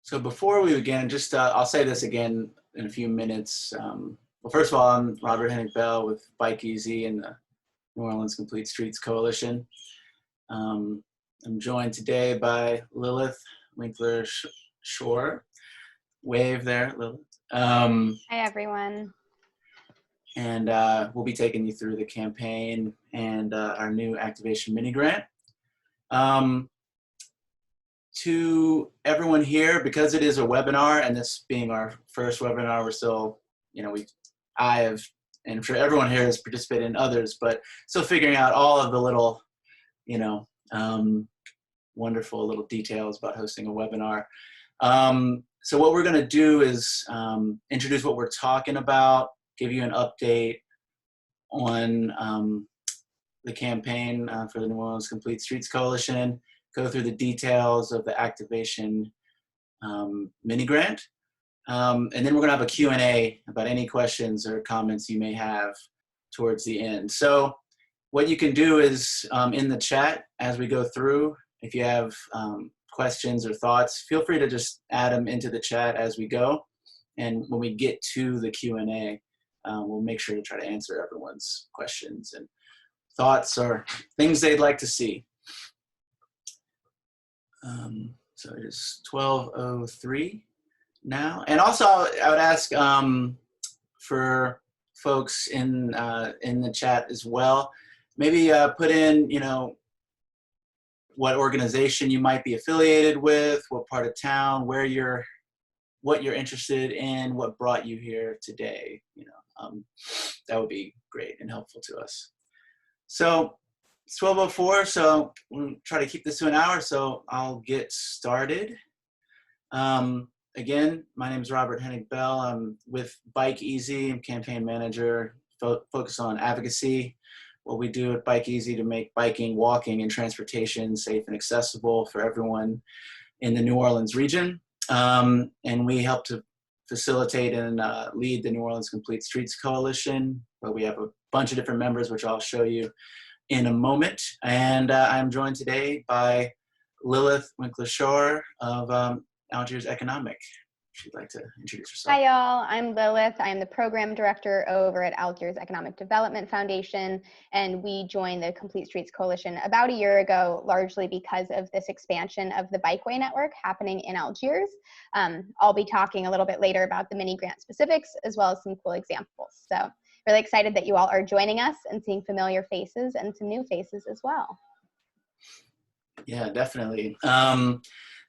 So before we begin, just I'll say this again in a few minutes. Well, first of all, I'm Robert Henig Bell with Bike Easy and the New Orleans Complete Streets Coalition. I'm joined today by Lilith Winkler-Schor. Wave there, Lilith. Hi, everyone. And we'll be taking you through the campaign and our new activation mini grant. To everyone here, because it is a webinar, and this being our first webinar, we're still, I have, and I'm sure everyone here has participated in others, but still figuring out all of the little, wonderful little details about hosting a webinar. So what we're going to do is introduce what we're talking about, give you an update on the campaign for the New Orleans Complete Streets Coalition, go through the details of the activation mini grant, and then we're going to have a Q&A about any questions or comments you may have towards the end. So what you can do is in the chat as we go through, if you have questions or thoughts, feel free to just add them into the chat as we go. And when we get to the Q&A, we'll make sure to try to answer everyone's questions and thoughts or things they'd like to see. So it is 12:03 now. And also I would ask for folks in the chat as well, maybe put in, what organization you might be affiliated with, what part of town, what you're interested in, what brought you here today. That would be great and helpful to us. So it's 12:04, so we'll try to keep this to an hour, so I'll get started. Again, my name is Robert Henig Bell. I'm with Bike Easy. I'm campaign manager, focused on advocacy. What we do at Bike Easy to make biking, walking, and transportation safe and accessible for everyone in the New Orleans region. And we help to facilitate and lead the New Orleans Complete Streets Coalition, where we have a bunch of different members, which I'll show you in a moment. And I'm joined today by Lilith Winkler-Schor of Algiers Economic. She'd like to introduce herself. Hi, y'all. I'm Lilith. I'm the program director over at Algiers Economic Development Foundation, and we joined the Complete Streets Coalition about a year ago, largely because of this expansion of the bikeway network happening in Algiers. I'll be talking a little bit later about the mini grant specifics, as well as some cool examples. So really excited that you all are joining us and seeing familiar faces and some new faces as well. Yeah, definitely.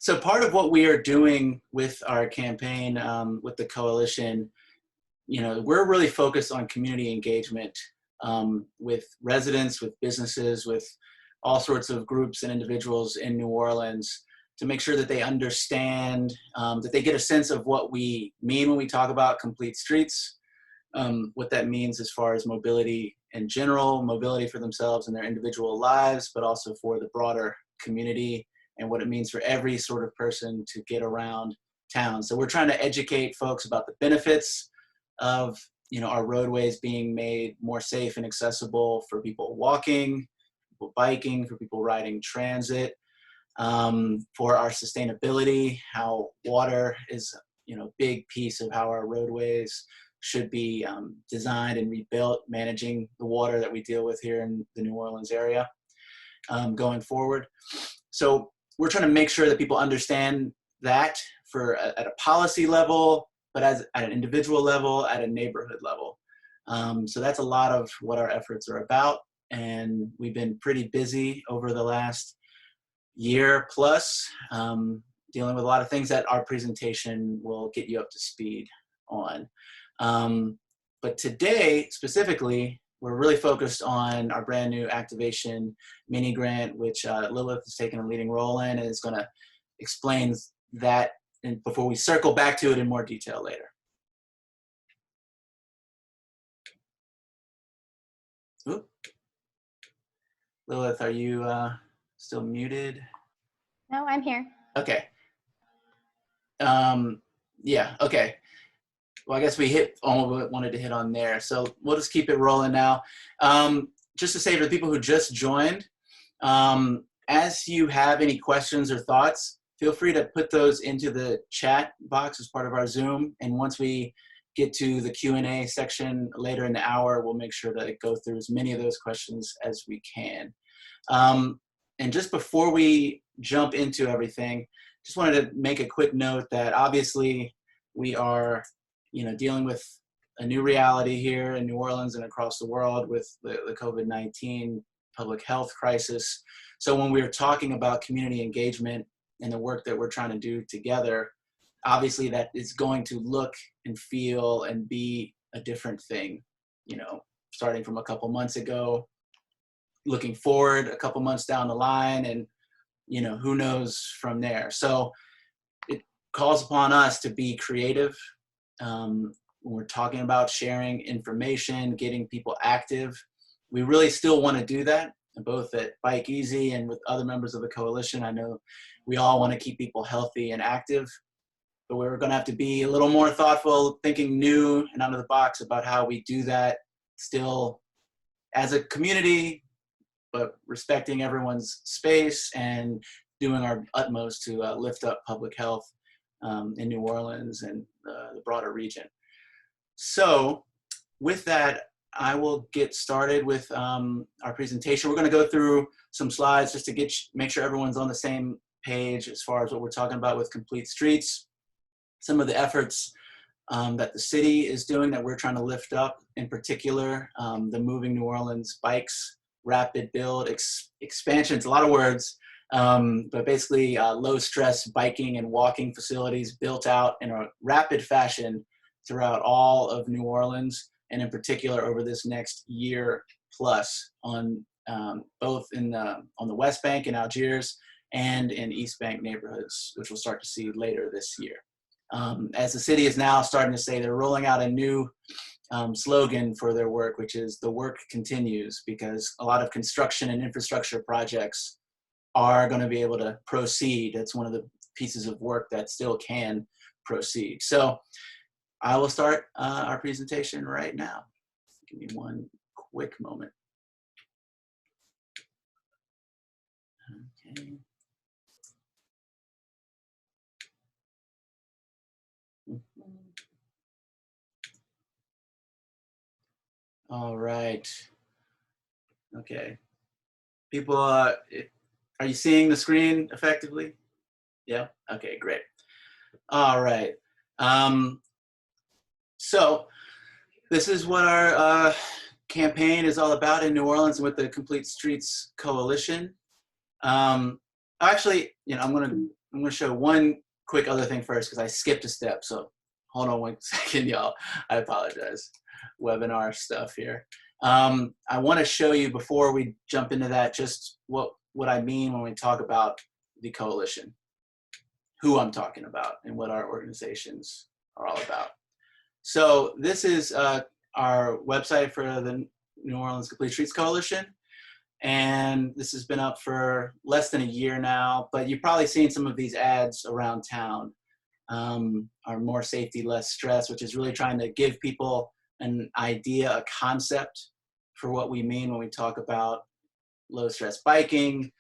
So part of what we are doing with our campaign, with the coalition, we're really focused on community engagement with residents, with businesses, with all sorts of groups and individuals in New Orleans to make sure that they understand, that they get a sense of what we mean when we talk about complete streets, what that means as far as mobility in general, mobility for themselves and their individual lives, but also for the broader community and what it means for every sort of person to get around town. So we're trying to educate folks about the benefits of, our roadways being made more safe and accessible for people walking, people biking, for people riding transit, for our sustainability, how water is, a big piece of how our roadways should be designed and rebuilt, managing the water that we deal with here in the New Orleans area going forward. So we're trying to make sure that people understand that at a policy level, but at an individual level, at a neighborhood level. So that's a lot of what our efforts are about. And we've been pretty busy over the last year plus, dealing with a lot of things that our presentation will get you up to speed on. But today, specifically, we're really focused on our brand new activation mini grant, which Lilith has taken a leading role in and is going to explain that before we circle back to it in more detail later. Oop. Lilith, are you still muted? No, I'm here. Okay. Yeah, okay. Well, I guess we hit all we wanted to hit on there. So we'll just keep it rolling now. Just to say for the people who just joined, as you have any questions or thoughts, feel free to put those into the chat box as part of our Zoom. And once we get to the Q&A section later in the hour, we'll make sure to go through as many of those questions as we can. And just before we jump into everything, just wanted to make a quick note that obviously we are, dealing with a new reality here in New Orleans and across the world with the COVID-19 public health crisis. So when we were talking about community engagement and the work that we're trying to do together, obviously that is going to look and feel and be a different thing, starting from a couple months ago, looking forward a couple months down the line, and who knows from there. So it calls upon us to be creative when we're talking about sharing information, getting people active. We really still want to do that, both at Bike Easy and with other members of the coalition. I know we all want to keep people healthy and active, but we're going to have to be a little more thoughtful, thinking new and out of the box about how we do that still as a community, but respecting everyone's space and doing our utmost to lift up public health in New Orleans and the broader region. So with that, I will get started with our presentation. We're going to go through some slides just to make sure everyone's on the same page as far as what we're talking about with Complete Streets, some of the efforts that the city is doing that we're trying to lift up, in particular, the Moving New Orleans Bikes Rapid Build Expansion. It's a lot of words, but basically low stress biking and walking facilities built out in a rapid fashion throughout all of New Orleans, and in particular over this next year plus on both on the West Bank in Algiers and in East Bank neighborhoods, which we'll start to see later this year. As the city is now starting to say, they're rolling out a new slogan for their work, which is "the work continues," because a lot of construction and infrastructure projects are going to be able to proceed. That's one of the pieces of work that still can proceed. So I will start our presentation right now. Give me one quick moment. Okay. All right. Okay. People, are you seeing the screen effectively? Yeah? Okay, great. All right. So this is what our campaign is all about in New Orleans with the Complete Streets Coalition. Actually, I'm gonna show one quick other thing first because I skipped a step. So hold on one second, y'all. I apologize. Webinar stuff here. I want to show you before we jump into that just what I mean when we talk about the coalition, who I'm talking about, and what our organizations are all about. So this is our website for the New Orleans Complete Streets Coalition. And this has been up for less than a year now, but you've probably seen some of these ads around town. Our More Safety, Less Stress, which is really trying to give people an idea, a concept for what we mean when we talk about low stress biking,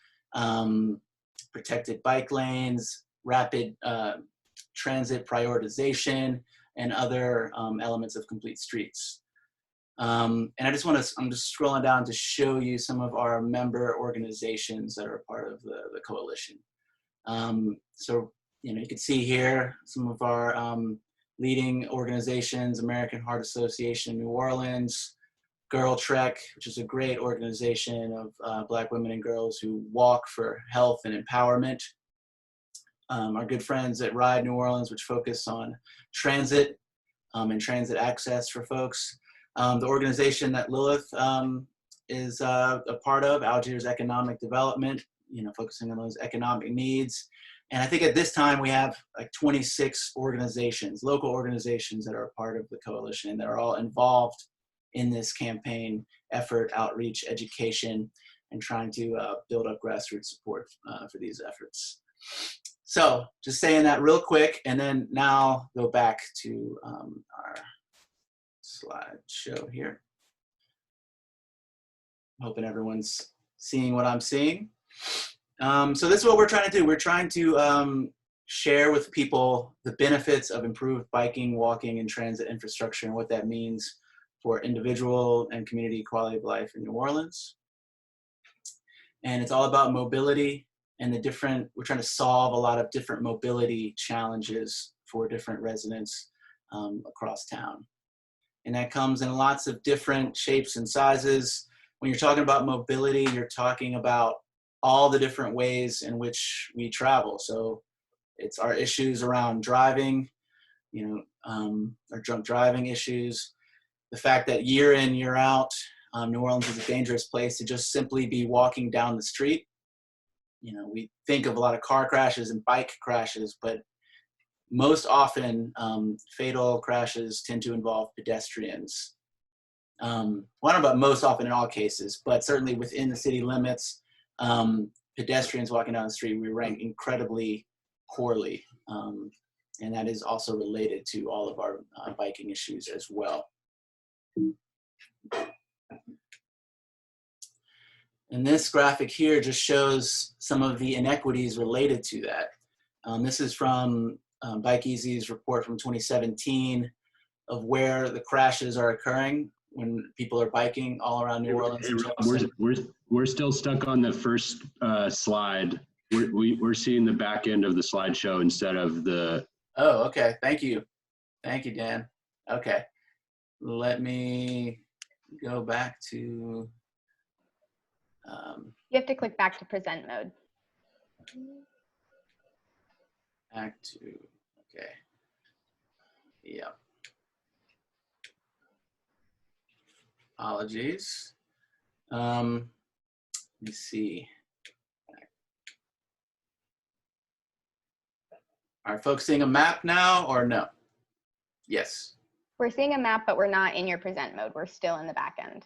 protected bike lanes, rapid transit prioritization, and other elements of Complete Streets. And I'm just scrolling down to show you some of our member organizations that are part of the coalition. So, you can see here some of our leading organizations: American Heart Association New Orleans, Girl Trek, which is a great organization of Black women and girls who walk for health and empowerment. Our good friends at Ride New Orleans, which focus on transit and transit access for folks. The organization that Lilith is a part of, Algiers Economic Development, focusing on those economic needs. And I think at this time we have like 26 organizations, local organizations that are a part of the coalition that are all involved in this campaign effort, outreach, education, and trying to build up grassroots support for these efforts. So just saying that real quick, and then now go back to our slideshow here. I'm hoping everyone's seeing what I'm seeing. So this is what we're trying to do. We're trying to share with people the benefits of improved biking, walking, and transit infrastructure and what that means for individual and community quality of life in New Orleans. And it's all about mobility and we're trying to solve a lot of different mobility challenges for different residents across town. And that comes in lots of different shapes and sizes. When you're talking about mobility, you're talking about all the different ways in which we travel. So it's our issues around driving, our drunk driving issues, the fact that year in, year out, New Orleans is a dangerous place to just simply be walking down the street. We think of a lot of car crashes and bike crashes, but most often fatal crashes tend to involve pedestrians. Well, I don't know about most often in all cases, but certainly within the city limits, pedestrians walking down the street, we rank incredibly poorly. And that is also related to all of our biking issues as well. And this graphic here just shows some of the inequities related to that. This is from Bike Easy's report from 2017 of where the crashes are occurring when people are biking all around New Orleans. Hey, Rob, we're still stuck on the first slide. We're seeing the back end of the slideshow instead of the. Oh, okay. Thank you. Thank you, Dan. Okay. Let me go back to. You have to click back to present mode. Back to, okay. Yeah. Apologies. Let me see. Are folks seeing a map now or no? Yes. We're seeing a map, but we're not in your present mode. We're still in the back end.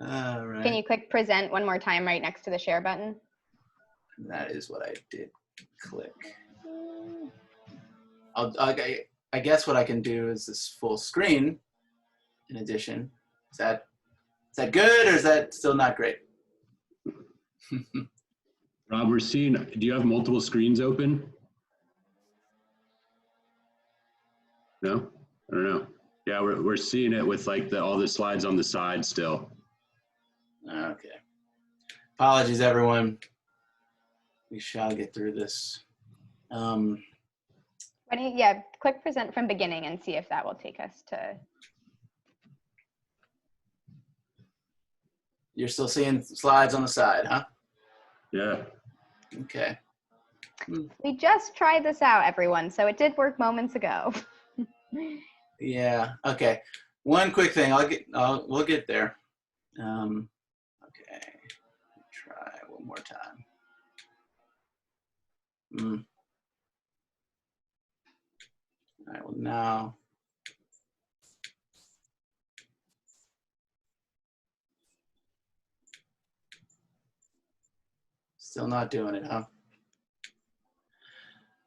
All right. Can you click present one more time right next to the share button? That is what I did click. I guess what I can do is this full screen in addition. Is that good or is that still not great? Rob, we're seeing, do you have multiple screens open? No? I don't know. Yeah, we're seeing it with like all the slides on the side still. Okay. Apologies, everyone. We shall get through this. Yeah, click present from beginning and see if that will take us to. You're still seeing slides on the side, huh? Yeah. Okay. We just tried this out, everyone, so it did work moments ago. Yeah. Okay. One quick thing. We'll get there. Okay. Try one more time. All right. Well, now. Still not doing it, huh?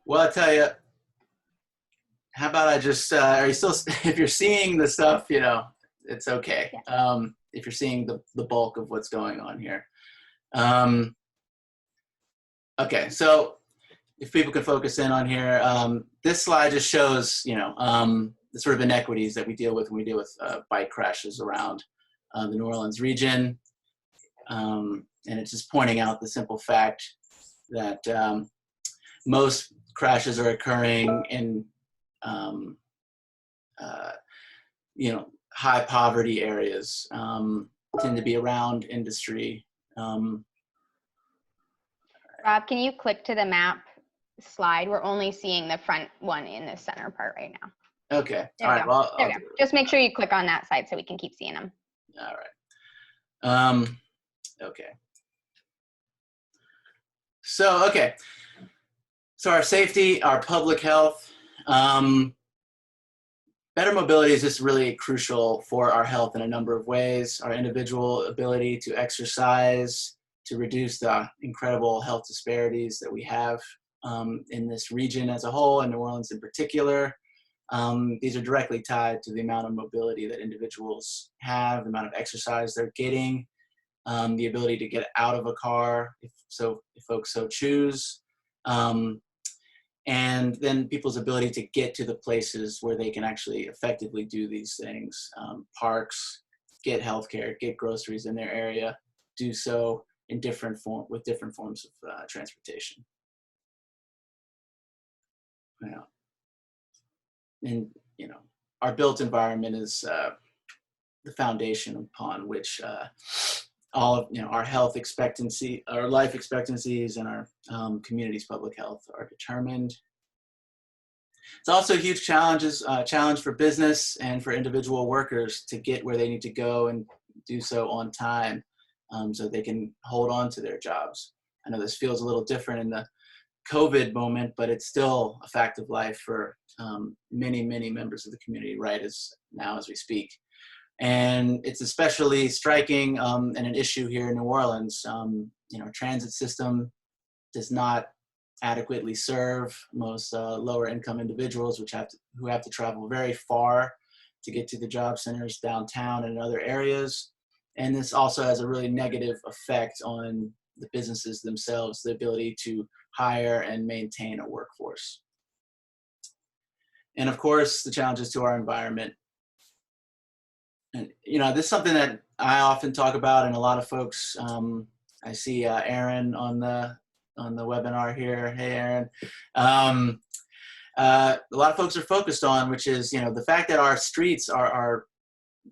Well, I tell you. How about I just, are you still, if you're seeing the stuff, it's okay. Yeah. If you're seeing the bulk of what's going on here. Okay, so if people can focus in on here, this slide just shows, the sort of inequities that we deal with when we deal with bike crashes around the New Orleans region. And it's just pointing out the simple fact that most crashes are occurring in high poverty areas, tend to be around industry. Rob, can you click to the map slide? We're only seeing the front one in the center part right now. Okay. There All we right. go. Well, there we go. Just make sure you click on that side so we can keep seeing them. All right. Okay. So, okay. So our safety, our public health, better mobility is just really crucial for our health in a number of ways. Our individual ability to exercise, to reduce the incredible health disparities that we have in this region as a whole, and New Orleans in particular. These are directly tied to the amount of mobility that individuals have, the amount of exercise they're getting. the ability to get out of a car if folks so choose, and then people's ability to get to the places where they can actually effectively do these things, parks, get healthcare, get groceries in their area, do so in different forms of transportation. Yeah. And our built environment is the foundation upon which all of our health expectancy, our life expectancies, and our community's public health are determined. It's also a huge challenge for business and for individual workers to get where they need to go and do so on time, so they can hold on to their jobs. I know this feels a little different in the COVID moment, but it's still a fact of life for many members of the community right as we speak. And it's especially striking and an issue here in New Orleans. Transit system does not adequately serve most lower income individuals, who have to travel very far to get to the job centers downtown and in other areas. And this also has a really negative effect on the businesses themselves, the ability to hire and maintain a workforce. And of course, the challenges to our environment. And this is something that I often talk about, and a lot of folks. I see Aaron on the webinar here. Hey, Aaron. A lot of folks are focused on, which is the fact that our streets are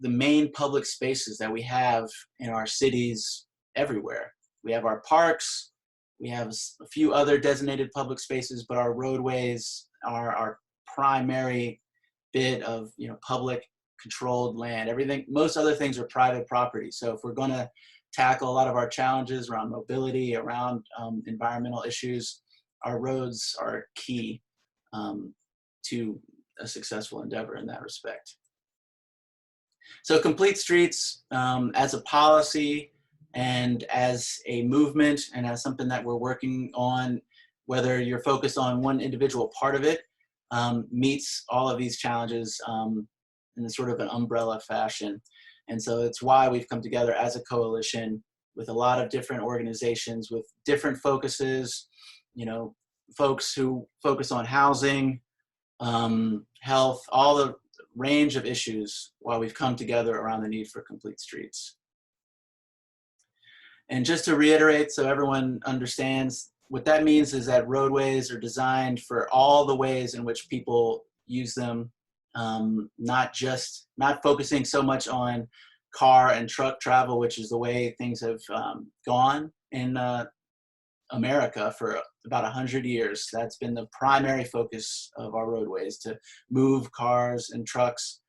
the main public spaces that we have in our cities everywhere. We have our parks, we have a few other designated public spaces, but our roadways are our primary bit of public controlled land. Everything, most other things are private property. So if we're going to tackle a lot of our challenges around mobility, around environmental issues, our roads are key to a successful endeavor in that respect. So complete streets as a policy and as a movement and as something that we're working on, whether you're focused on one individual part of it, meets all of these challenges in sort of an umbrella fashion. And so it's why we've come together as a coalition with a lot of different organizations with different focuses, folks who focus on housing, health, all the range of issues, while we've come together around the need for complete streets. And just to reiterate, so everyone understands, what that means is that roadways are designed for all the ways in which people use them, not focusing so much on car and truck travel, which is the way things have gone in America for about 100 years. That's been the primary focus of our roadways, to move cars and trucks.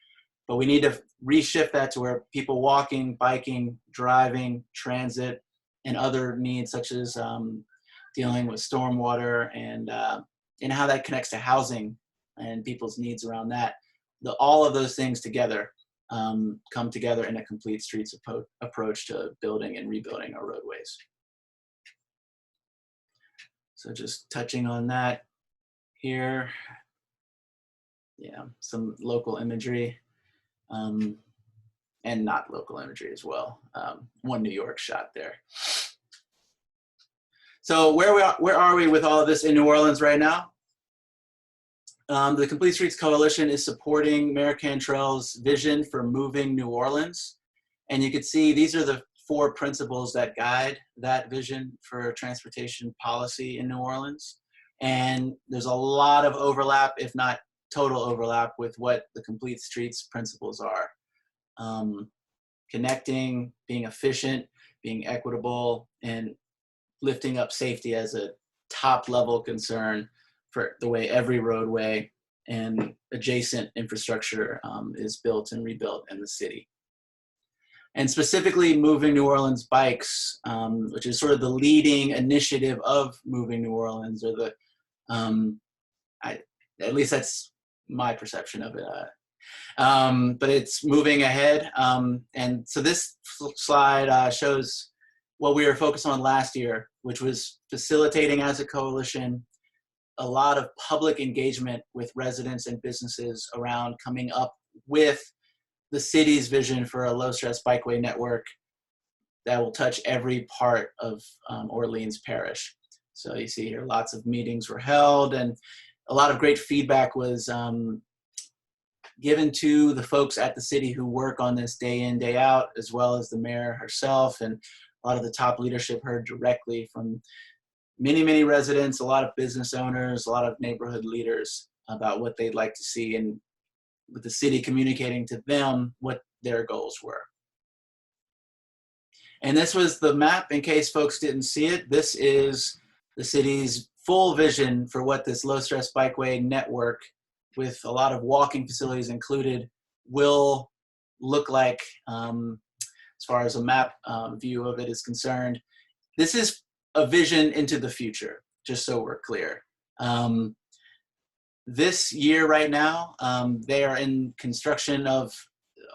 But we need to reshift that to where people walking, biking, driving, transit, and other needs such as dealing with stormwater and how that connects to housing and people's needs around that. All of those things together come together in a complete streets approach to building and rebuilding our roadways. So just touching on that here. Yeah, some local imagery and not local imagery as well. One New York shot there. So where are we with all of this in New Orleans right now? The Complete Streets Coalition is supporting Mayor Cantrell's vision for moving New Orleans. And you can see these are the 4 principles that guide that vision for transportation policy in New Orleans. And there's a lot of overlap, if not total overlap, with what the Complete Streets principles are. Connecting, being efficient, being equitable, and lifting up safety as a top level concern for the way every roadway and adjacent infrastructure is built and rebuilt in the city. And specifically moving New Orleans bikes, which is sort of the leading initiative of moving New Orleans, or the, at least that's my perception of it. But it's moving ahead. And so this slide shows what we were focused on last year, which was facilitating as a coalition a lot of public engagement with residents and businesses around coming up with the city's vision for a low-stress bikeway network, that will touch every part of Orleans Parish. So you see here, lots of meetings were held, and a lot of great feedback was given to the folks at the city who work on this day in, day out, as well as the mayor herself, and a lot of the top leadership heard directly from many, many residents, a lot of business owners, a lot of neighborhood leaders about what they'd like to see, and with the city communicating to them what their goals were. And this was the map, in case folks didn't see it. This is the city's full vision for what this low-stress bikeway network, with a lot of walking facilities included, will look like as far as a map view of it is concerned. This is a vision into the future, just so we're clear. This year right now, they are in construction of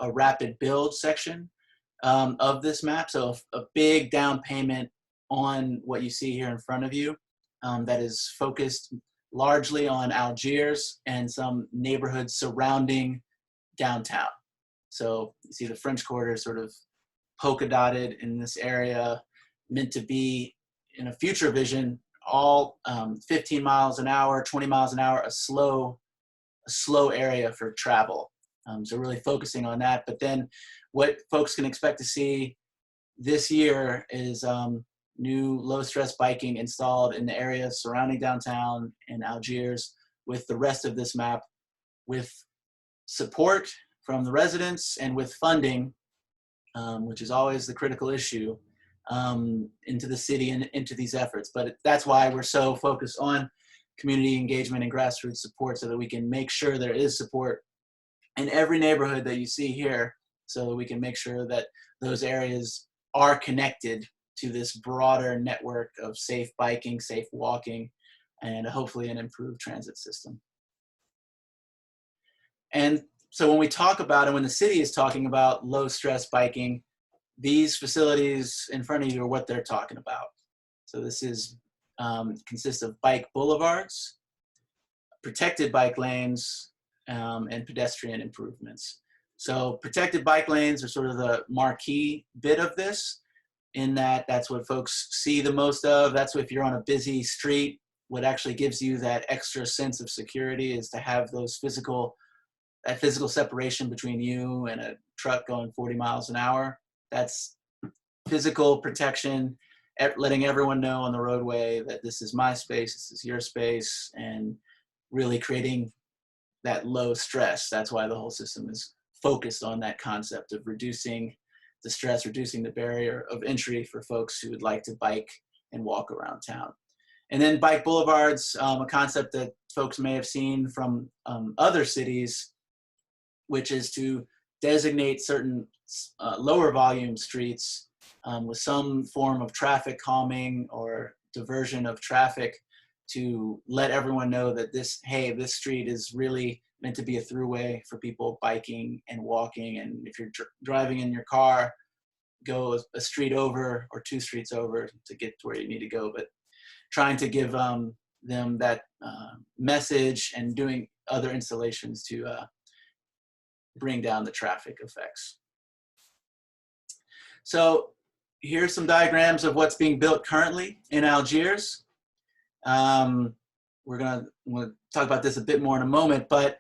a rapid build section of this map. So a big down payment on what you see here in front of you that is focused largely on Algiers and some neighborhoods surrounding downtown. So you see the French Quarter sort of polka dotted in this area, meant to be, in a future vision, all 15 miles an hour, 20 miles an hour, a slow area for travel. So really focusing on that. But then what folks can expect to see this year is new low-stress biking installed in the areas surrounding downtown and Algiers, with the rest of this map, with support from the residents and with funding, which is always the critical issue, into the city and into these efforts. But that's why we're so focused on community engagement and grassroots support, so that we can make sure there is support in every neighborhood that you see here, so that we can make sure that those areas are connected to this broader network of safe biking, safe walking, and hopefully an improved transit system. And so when we talk about, and when the city is talking about low stress biking, these facilities in front of you are what they're talking about. So this is consists of bike boulevards, protected bike lanes, and pedestrian improvements. So protected bike lanes are sort of the marquee bit of this, in that that's what folks see the most of. That's what, if you're on a busy street, what actually gives you that extra sense of security is to have those physical separation between you and a truck going 40 miles an hour. That's physical protection, letting everyone know on the roadway that this is my space, this is your space, and really creating that low stress. That's why the whole system is focused on that concept of reducing the stress, reducing the barrier of entry for folks who would like to bike and walk around town. And then bike boulevards, a concept that folks may have seen from other cities, which is to designate certain lower volume streets with some form of traffic calming or diversion of traffic, to let everyone know that this street is really meant to be a throughway for people biking and walking. And if you're driving in your car, go a street over or 2 streets over to get to where you need to go. But trying to give them that message, and doing other installations to bring down the traffic effects. So here's some diagrams of what's being built currently in Algiers. We're gonna talk about this a bit more in a moment, but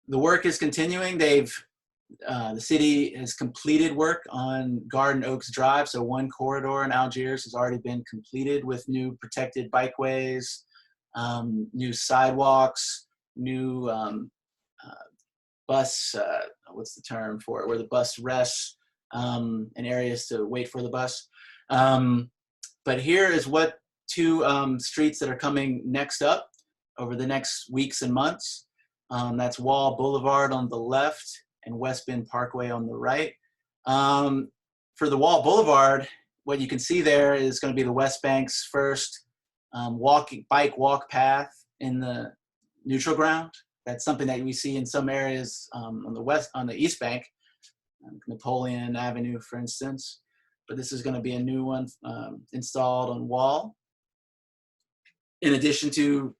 the work is continuing. The city has completed work on Garden Oaks Drive, so one corridor in Algiers has already been completed with new protected bikeways, new sidewalks, new bus, what's the term for it, where the bus rests, and areas to wait for the bus. But here is what 2 streets that are coming next up over the next weeks and months. That's Wall Boulevard on the left and West Bend Parkway on the right. For the Wall Boulevard, what you can see there is going to be the West Bank's first bike walk path in the neutral ground. That's something that we see in some areas on the East Bank, Napoleon Avenue, for instance. But this is going to be a new one installed on Wall, in addition to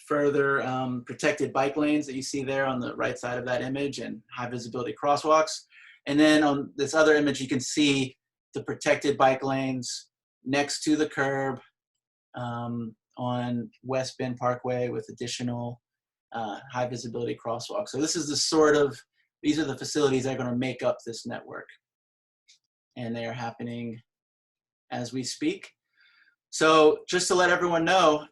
further protected bike lanes that you see there on the right side of that image, and high visibility crosswalks. And then on this other image, you can see the protected bike lanes next to the curb on West Bend Parkway with additional high visibility crosswalks. So this is these are the facilities that are going to make up this network. And they are happening as we speak. So just to let everyone know,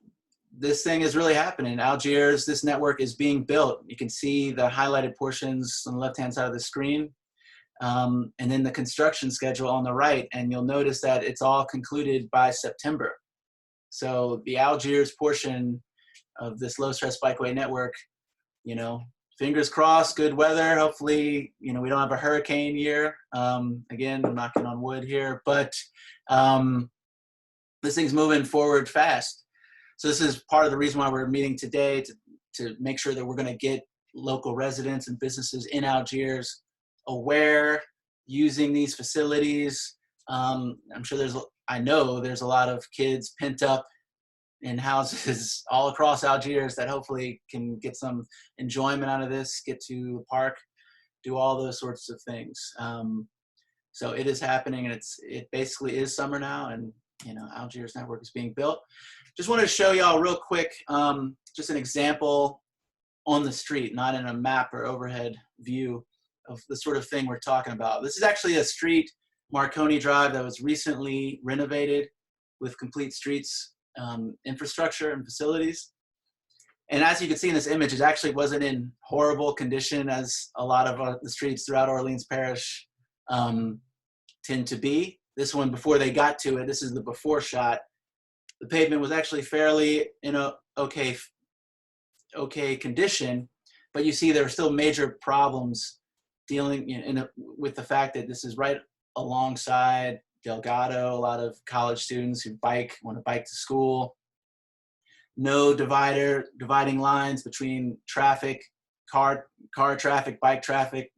this thing is really happening. In Algiers, this network is being built. You can see the highlighted portions on the left-hand side of the screen, and then the construction schedule on the right. And you'll notice that it's all concluded by September. So the Algiers portion of this low-stress bikeway network, you know, fingers crossed, good weather. Hopefully, you know, we don't have a hurricane year. Again, I'm knocking on wood here, but this thing's moving forward fast. So this is part of the reason why we're meeting today, to make sure that we're going to get local residents and businesses in Algiers aware, using these facilities. I'm sure I know there's a lot of kids pent up in houses all across Algiers that hopefully can get some enjoyment out of this, get to the park, do all those sorts of things. So it is happening, and it basically is summer now, and you know, Algiers network is being built. Just wanted to show y'all real quick, just an example on the street, not in a map or overhead view of the sort of thing we're talking about. This is actually a street, Marconi Drive, that was recently renovated with complete streets infrastructure and facilities. And as you can see in this image, it actually wasn't in horrible condition as a lot of the streets throughout Orleans Parish tend to be. This one, before they got to it, this is the before shot. The pavement was actually fairly in a okay condition, but you see there are still major problems dealing with the fact that this is right alongside Delgado, a lot of college students who want to bike to school. No dividing lines between traffic, car traffic, bike traffic.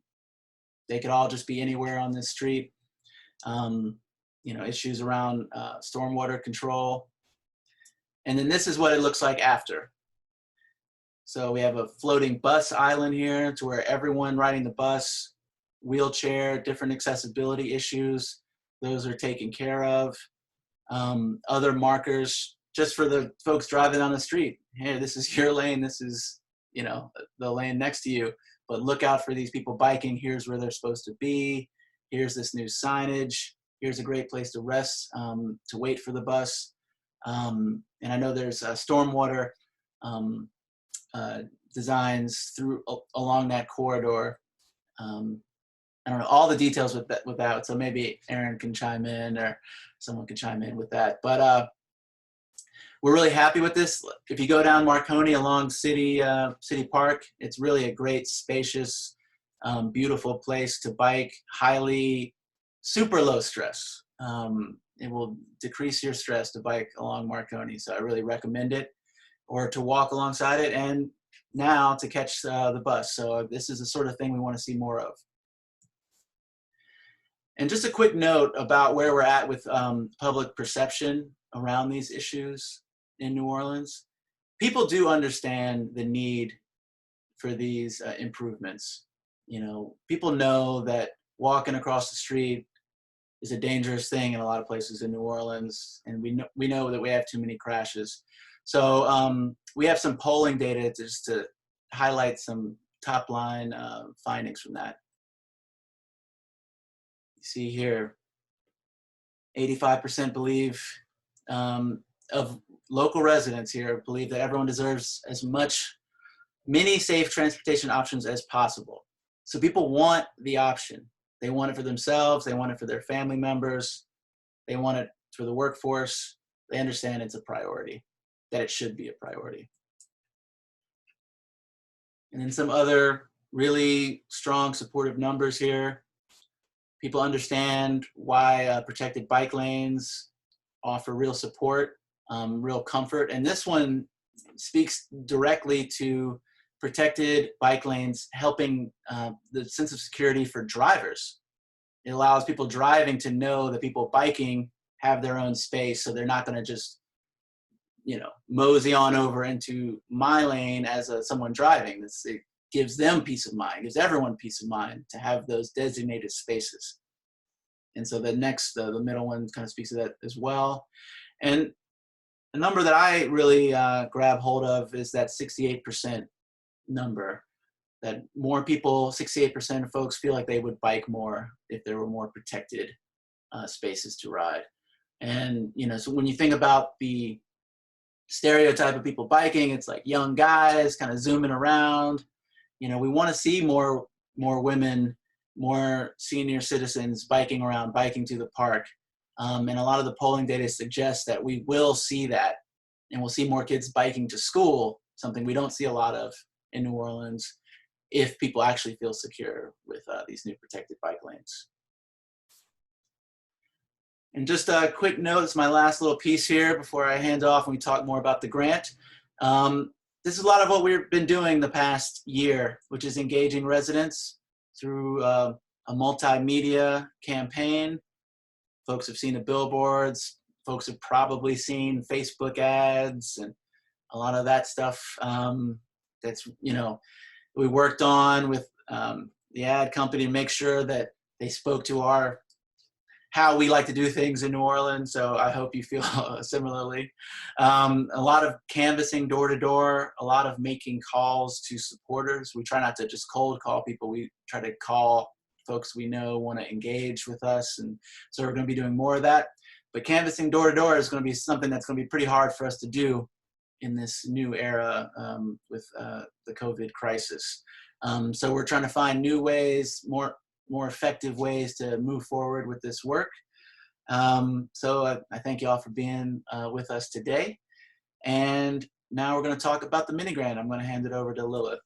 They could all just be anywhere on this street. You know, issues around stormwater control. And then this is what it looks like after. So we have a floating bus island here to where everyone riding the bus, wheelchair, different accessibility issues, those are taken care of. Other markers just for the folks driving on the street. Hey, this is your lane. This is, you know, the lane next to you. But look out for these people biking. Here's where they're supposed to be. Here's this new signage. Here's a great place to rest, to wait for the bus. And I know there's stormwater designs along that corridor. I don't know all the details with that, so maybe Aaron can chime in or someone can chime in with that. But we're really happy with this. If you go down Marconi along City Park, it's really a great, spacious, beautiful place to bike, super low stress. It will decrease your stress to bike along Marconi, so I really recommend it, or to walk alongside it, and now to catch the bus. So this is the sort of thing we want to see more of. And just a quick note about where we're at with public perception around these issues in New Orleans. People do understand the need for these improvements. You know, people know that walking across the street is a dangerous thing in a lot of places in New Orleans, and we know that we have too many crashes. So we have some polling data just to highlight some top line findings from that. You see here, 85% believe of local residents here believe that everyone deserves many safe transportation options as possible. So people want the option. They want it for themselves. They want it for their family members. They want it for the workforce. They understand it's a priority, that it should be a priority. And then some other really strong supportive numbers here. People understand why protected bike lanes offer real support, real comfort. And this one speaks directly to protected bike lanes helping the sense of security for drivers. It allows people driving to know that people biking have their own space, so they're not going to just, you know, mosey on over into my lane as someone driving. It gives them peace of mind, gives everyone peace of mind to have those designated spaces. And so the next, the middle one kind of speaks to that as well. And a number that I really grab hold of is that 68% number, that more people, 68% of folks feel like they would bike more if there were more protected spaces to ride. And, you know, so when you think about the stereotype of people biking, it's like young guys kind of zooming around. You know, we want to see more women, more senior citizens biking around, biking to the park. And a lot of the polling data suggests that we will see that, and we'll see more kids biking to school, something we don't see a lot of in New Orleans, if people actually feel secure with these new protected bike lanes. And just a quick note, it's my last little piece here before I hand off and we talk more about the grant. This is a lot of what we've been doing the past year, which is engaging residents through a multimedia campaign. Folks have seen the billboards, folks have probably seen Facebook ads and a lot of that stuff that's, you know, we worked on with the ad company to make sure that they spoke to how we like to do things in New Orleans. So I hope you feel similarly. A lot of canvassing door to door, a lot of making calls to supporters. We try not to just cold call people. We try to call folks we know want to engage with us. And so we're going to be doing more of that. But canvassing door to door is going to be something that's going to be pretty hard for us to do in this new era with the COVID crisis. So we're trying to find new ways, more effective ways to move forward with this work. So I thank you all for being with us today. And now we're going to talk about the mini grant. I'm going to hand it over to Lilith.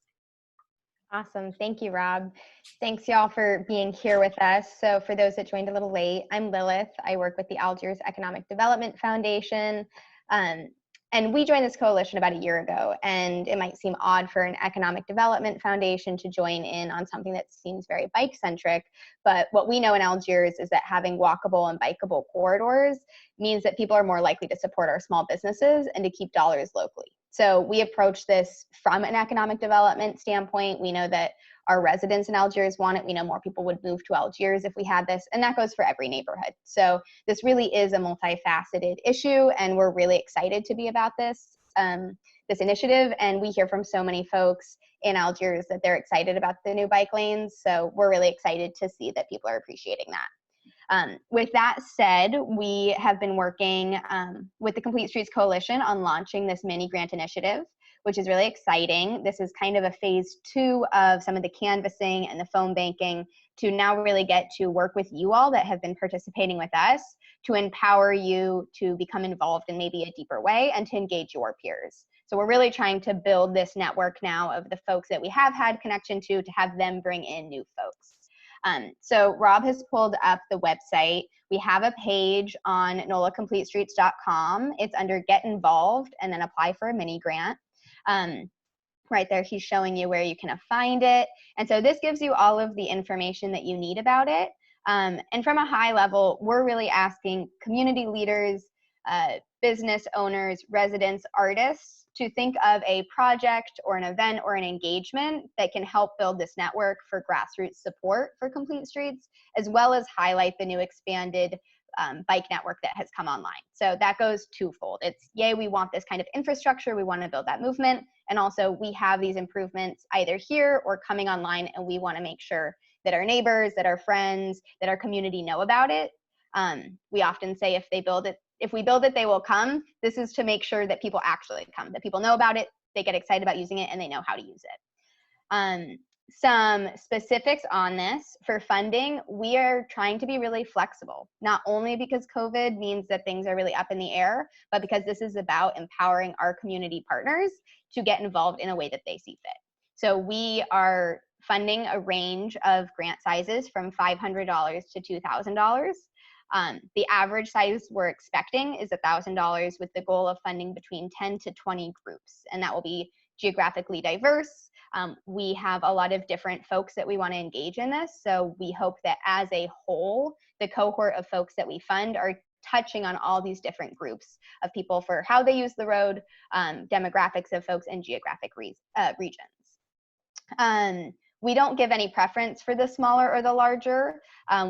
Awesome. Thank you, Rob. Thanks, y'all, for being here with us. So for those that joined a little late, I'm Lilith. I work with the Algiers Economic Development Foundation. And we joined this coalition about a year ago, and it might seem odd for an economic development foundation to join in on something that seems very bike-centric, but what we know in Algiers is that having walkable and bikeable corridors means that people are more likely to support our small businesses and to keep dollars locally. So we approach this from an economic development standpoint. We know that our residents in Algiers want it. We know more people would move to Algiers if we had this, and that goes for every neighborhood. So this really is a multifaceted issue, and we're really excited to be about this initiative. And we hear from so many folks in Algiers that they're excited about the new bike lanes. So we're really excited to see that people are appreciating that. With that said, we have been working with the Complete Streets Coalition on launching this mini grant initiative, which is really exciting. This is kind of a phase 2 of some of the canvassing and the phone banking to now really get to work with you all that have been participating with us to empower you to become involved in maybe a deeper way and to engage your peers. So we're really trying to build this network now of the folks that we have had connection to have them bring in new folks. So Rob has pulled up the website. We have a page on nolacompletestreets.com. It's under Get Involved and then Apply for a Mini Grant. Right there, he's showing you where you can find it. And so this gives you all of the information that you need about it. And from a high level, we're really asking community leaders, business owners, residents, artists to think of a project or an event or an engagement that can help build this network for grassroots support for Complete Streets, as well as highlight the new expanded bike network that has come online. So that goes twofold. It's, yay, we want this kind of infrastructure, we want to build that movement, and also we have these improvements either here or coming online, and we want to make sure that our neighbors, that our friends, that our community know about it. We often say if we build it, they will come. This is to make sure that people actually come, that people know about it, they get excited about using it, and they know how to use it. Some specifics on this. For funding, we are trying to be really flexible, not only because COVID means that things are really up in the air, but because this is about empowering our community partners to get involved in a way that they see fit. So we are funding a range of grant sizes from $500 to $2,000. The average size we're expecting is $1,000 with the goal of funding between 10 to 20 groups, and that will be geographically diverse. We have a lot of different folks that we want to engage in this, so we hope that as a whole, the cohort of folks that we fund are touching on all these different groups of people for how they use the road, demographics of folks, and geographic regions. We don't give any preference for the smaller or the larger.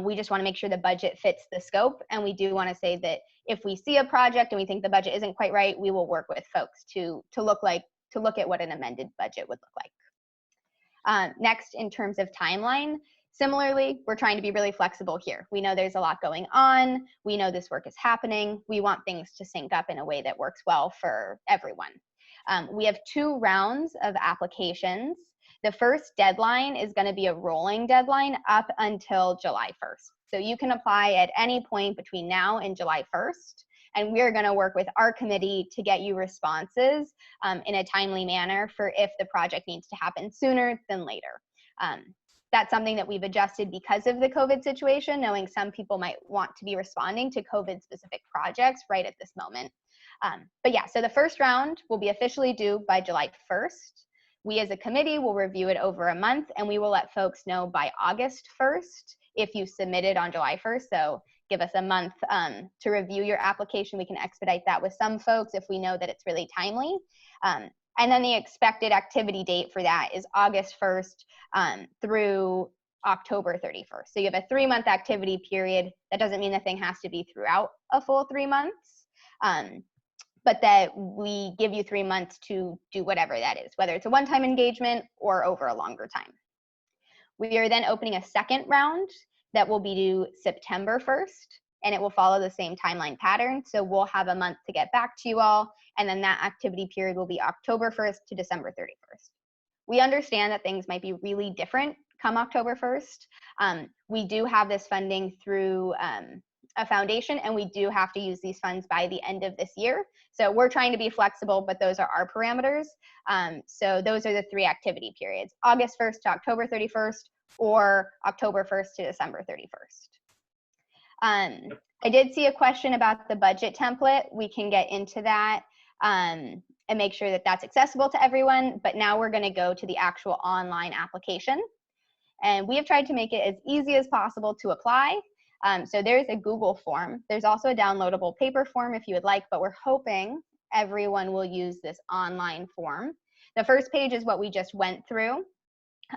We just want to make sure the budget fits the scope. And we do want to say that if we see a project and we think the budget isn't quite right, we will work with folks to look at what an amended budget would look like. Next, in terms of timeline, similarly, we're trying to be really flexible here. We know there's a lot going on. We know this work is happening. We want things to sync up in a way that works well for everyone. We have 2 rounds of applications. The first deadline is going to be a rolling deadline up until July 1st. So you can apply at any point between now and July 1st. And we're going to work with our committee to get you responses in a timely manner for if the project needs to happen sooner than later. That's something that we've adjusted because of the COVID situation, knowing some people might want to be responding to COVID-specific projects right at this moment. But yeah, so the first round will be officially due by July 1st. We as a committee will review it over a month, and we will let folks know by August 1st if you submitted on July 1st. So give us a month to review your application. We can expedite that with some folks if we know that it's really timely. And then the expected activity date for that is August 1st through October 31st. So you have a 3-month activity period. That doesn't mean the thing has to be throughout a full 3 months, but that we give you 3 months to do whatever that is, whether it's a one-time engagement or over a longer time. We are then opening a second round that will be due September 1st, and it will follow the same timeline pattern. So we'll have a month to get back to you all, and then that activity period will be October 1st to December 31st. We understand that things might be really different come October 1st. We do have this funding through a foundation, and we do have to use these funds by the end of this year. So we're trying to be flexible, but those are our parameters. So those are the 3 activity periods: August 1st to October 31st, or October 1st to December 31st. I did see a question about the budget template. We can get into that and make sure that that's accessible to everyone, but now we're going to go to the actual online application. And we have tried to make it as easy as possible to apply. So there's a Google form. There's also a downloadable paper form if you would like, but we're hoping everyone will use this online form. The first page is what we just went through,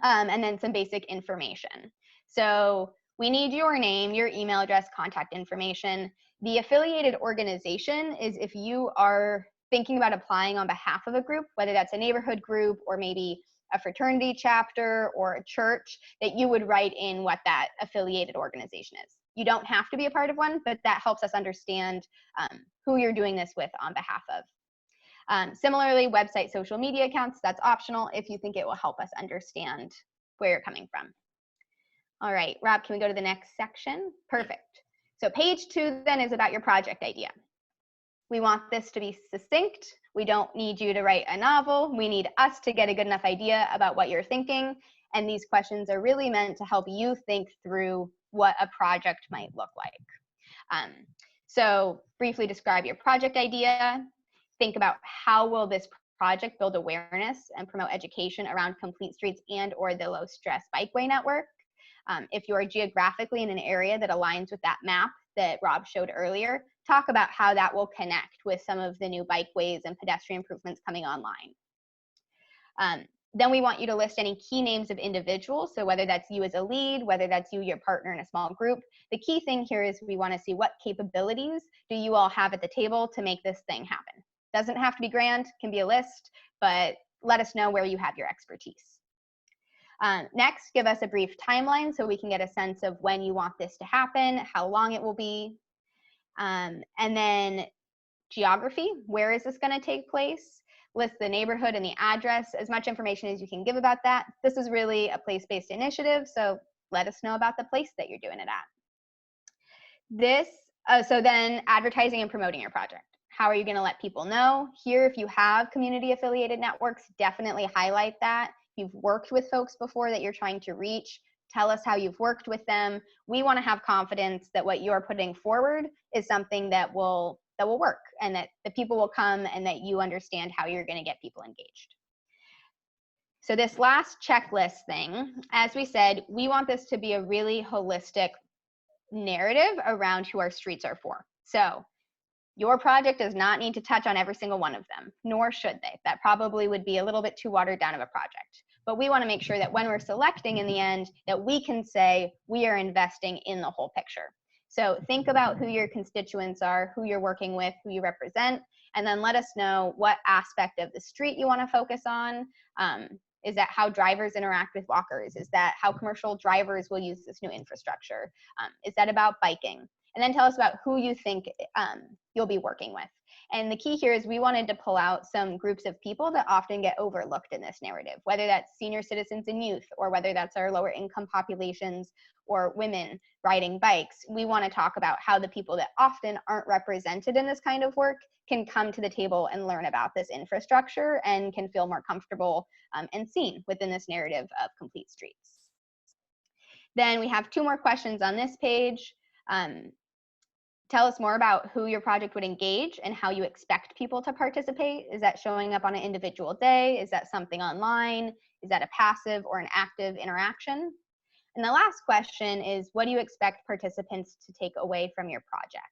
and then some basic information. So we need your name, your email address, contact information. The affiliated organization is if you are thinking about applying on behalf of a group, whether that's a neighborhood group or maybe a fraternity chapter or a church, that you would write in what that affiliated organization is. You don't have to be a part of one, but that helps us understand who you're doing this with on behalf of. Similarly, website, social media accounts, that's optional if you think it will help us understand where you're coming from. All right, Rob, can we go to the next section? Perfect. So page 2 then is about your project idea. We want this to be succinct. We don't need you to write a novel. We need us to get a good enough idea about what you're thinking. And these questions are really meant to help you think through what a project might look like. So briefly describe your project idea. Think about how will this project build awareness and promote education around complete streets and or the low stress bikeway network. If you are geographically in an area that aligns with that map that Rob showed earlier, talk about how that will connect with some of the new bikeways and pedestrian improvements coming online. Then we want you to list any key names of individuals. So whether that's you as a lead, whether that's you, your partner in a small group, the key thing here is we want to see what capabilities do you all have at the table to make this thing happen. Doesn't have to be grand, can be a list, but let us know where you have your expertise. Next, give us a brief timeline so we can get a sense of when you want this to happen, how long it will be. And then geography, where is this going to take place? List the neighborhood and the address, as much information as you can give about that. This is really a place-based initiative, so let us know about the place that you're doing it at. So then advertising and promoting your project. How are you going to let people know? Here, if you have community affiliated networks, definitely highlight that. If you've worked with folks before that you're trying to reach, tell us how you've worked with them. We want to have confidence that what you're putting forward is something that will work and that the people will come and that you understand how you're going to get people engaged. So this last checklist thing, as we said, we want this to be a really holistic narrative around who our streets are for. So your project does not need to touch on every single one of them, nor should they. That probably would be a little bit too watered down of a project. but we want to make sure that when we're selecting in the end, that we can say we are investing in the whole picture. So think about who your constituents are, who you're working with, who you represent, and then let us know what aspect of the street you want to focus on. Is that how drivers interact with walkers? Is that how commercial drivers will use this new infrastructure? Is that about biking? And then tell us about who you think you'll be working with. And the key here is we wanted to pull out some groups of people that often get overlooked in this narrative, whether that's senior citizens and youth, or whether that's our lower income populations or women riding bikes. We want to talk about how the people that often aren't represented in this kind of work can come to the table and learn about this infrastructure and can feel more comfortable and seen within this narrative of complete streets. Then we have 2 more questions on this page. Tell us more about who your project would engage and how you expect people to participate. Is that showing up on an individual day? Is that something online? Is that a passive or an active interaction? And the last question is, what do you expect participants to take away from your project?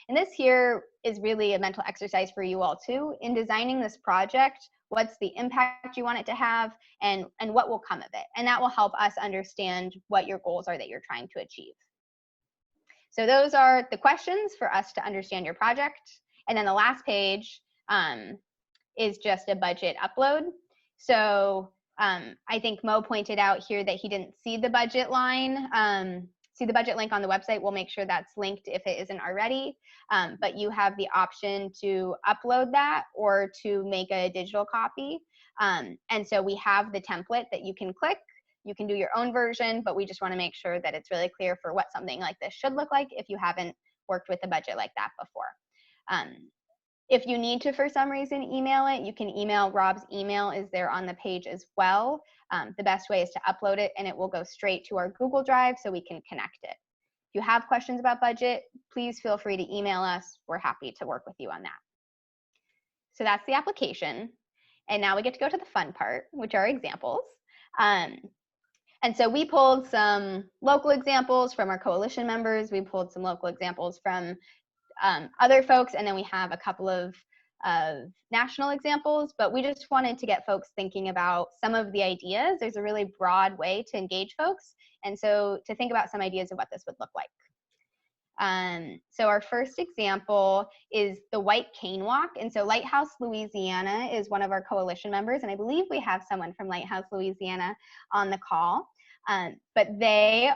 And this here is really a mental exercise for you all too. In designing this project, what's the impact you want it to have, and what will come of it? And that will help us understand what your goals are that you're trying to achieve. So those are the questions for us to understand your project. And then the last page is just a budget upload. So I think Mo pointed out here that he didn't see the budget line. See the budget link on the website. We'll make sure that's linked if it isn't already. But you have the option to upload that or to make a digital copy. And so we have the template that you can click. You can do your own version, but we just want to make sure that it's really clear for what something like this should look like if you haven't worked with a budget like that before. If you need to, for some reason, email it, you can email. Rob's email is there on the page as well. The best way is to upload it, and it will go straight to our Google Drive so we can connect it. If you have questions about budget, please feel free to email us. We're happy to work with you on that. So that's the application. And now we get to go to the fun part, which are examples. And so we pulled some local examples from our coalition members. We pulled some local examples from other folks, and then we have a couple of national examples, but we just wanted to get folks thinking about some of the ideas. There's a really broad way to engage folks, and so to think about some ideas of what this would look like. So our first example is the White Cane Walk. And so Lighthouse Louisiana is one of our coalition members, and I believe we have someone from Lighthouse Louisiana on the call. But they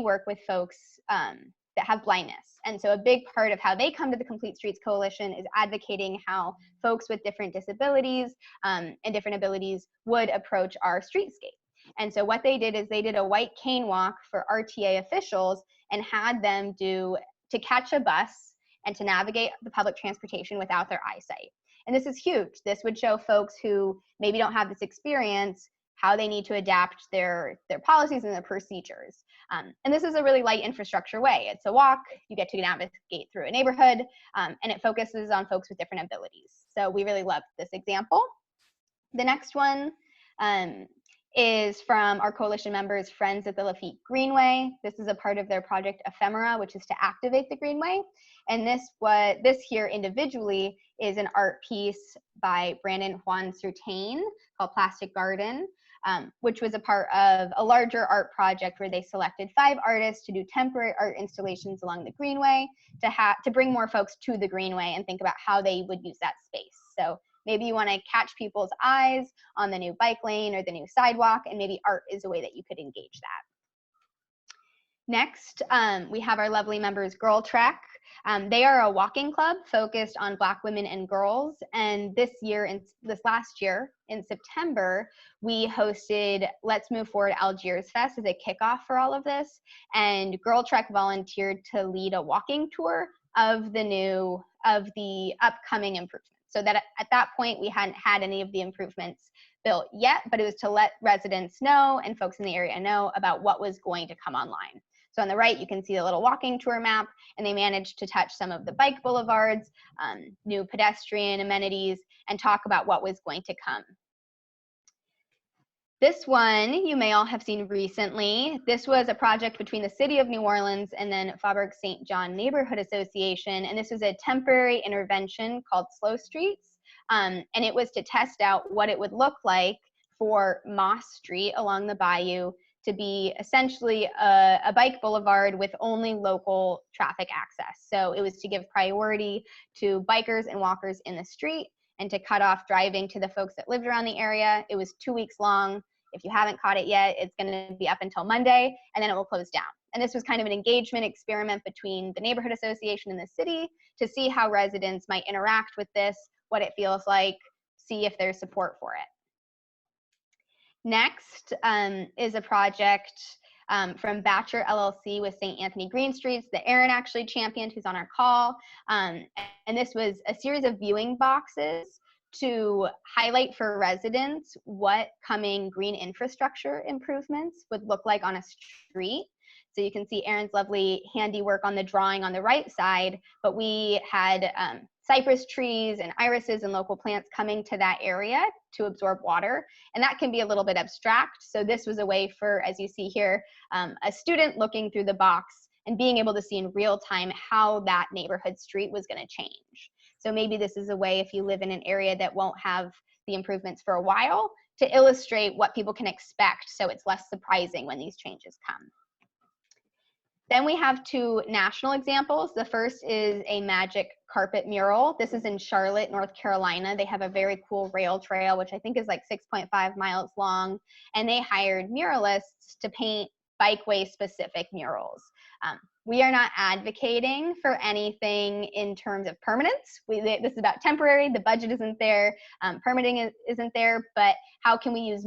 work with folks that have blindness. And so a big part of how they come to the Complete Streets Coalition is advocating how folks with different disabilities and different abilities would approach our streetscape. And so what they did is they did a white cane walk for RTA officials and had them to catch a bus and to navigate the public transportation without their eyesight. And this is huge. This would show folks who maybe don't have this experience how they need to adapt their policies and their procedures. And this is a really light infrastructure way. It's a walk, you get to navigate through a neighborhood, and it focuses on folks with different abilities. So we really loved this example. The next one is from our coalition members, Friends at the Lafitte Greenway. This is a part of their project Ephemera, which is to activate the Greenway. And this here individually is an art piece by Brandon Juan Certain called Plastic Garden, which was a part of a larger art project where they selected 5 artists to do temporary art installations along the Greenway to bring more folks to the Greenway and think about how they would use that space. So maybe you want to catch people's eyes on the new bike lane or the new sidewalk, and maybe art is a way that you could engage that. Next, we have our lovely members, Girl Trek. They are a walking club focused on Black women and girls. And this last year, in September, we hosted Let's Move Forward Algiers Fest as a kickoff for all of this. And Girl Trek volunteered to lead a walking tour of the upcoming improvements. So that at that point, we hadn't had any of the improvements built yet, but it was to let residents know and folks in the area know about what was going to come online. So on the right, you can see a little walking tour map, and they managed to touch some of the bike boulevards, new pedestrian amenities, and talk about what was going to come. This one you may all have seen recently. This was a project between the City of New Orleans and then Faubourg St. John Neighborhood Association, and this was a temporary intervention called Slow Streets, and it was to test out what it would look like for Moss Street along the bayou to be essentially a bike boulevard with only local traffic access. So it was to give priority to bikers and walkers in the street and to cut off driving to the folks that lived around the area. It was 2 weeks long. If you haven't caught it yet, it's going to be up until Monday, and then it will close down. And this was kind of an engagement experiment between the neighborhood association and the city to see how residents might interact with this, what it feels like, see if there's support for it. Next is a project from Batcher LLC with St. Anthony Green Streets that Aaron actually championed, who's on our call. And this was a series of viewing boxes to highlight for residents what coming green infrastructure improvements would look like on a street. So you can see Aaron's lovely handiwork on the drawing on the right side, but we had cypress trees and irises and local plants coming to that area to absorb water. And that can be a little bit abstract. So this was a way for, as you see here, a student looking through the box and being able to see in real time how that neighborhood street was going to change. So maybe this is a way, if you live in an area that won't have the improvements for a while, to illustrate what people can expect so it's less surprising when these changes come. Then we have two national examples. The first is a magic carpet mural. This is in Charlotte, North Carolina. They have a very cool rail trail, which I think is like 6.5 miles long. And they hired muralists to paint bikeway specific murals. We are not advocating for anything in terms of permanence. This is about temporary, the budget isn't there, permitting isn't there, but how can we use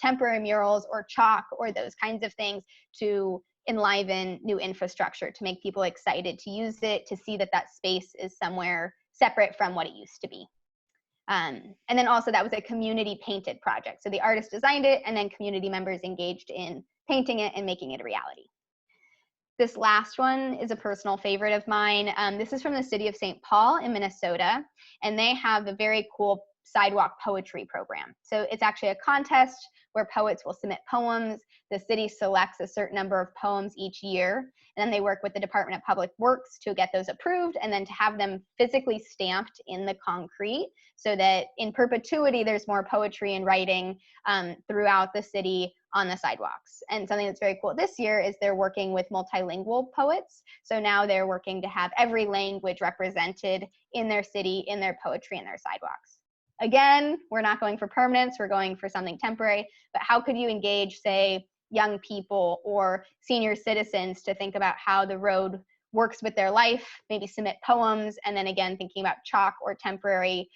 temporary murals or chalk or those kinds of things to enliven new infrastructure, to make people excited to use it, to see that that space is somewhere separate from what it used to be. And then also that was a community painted project. So the artist designed it and then community members engaged in painting it and making it a reality. This last one is a personal favorite of mine. This is from the city of St. Paul in Minnesota, and they have a very cool sidewalk poetry program. So it's actually a contest where poets will submit poems. The city selects a certain number of poems each year, and then they work with the Department of Public Works to get those approved and then to have them physically stamped in the concrete so that in perpetuity there's more poetry and writing throughout the city on the sidewalks. And something that's very cool this year is they're working with multilingual poets. So now they're working to have every language represented in their city, in their poetry, and their sidewalks. Again, we're not going for permanence, we're going for something temporary, but how could you engage, say, young people or senior citizens to think about how the road works with their life, maybe submit poems, and then again, thinking about chalk or temporary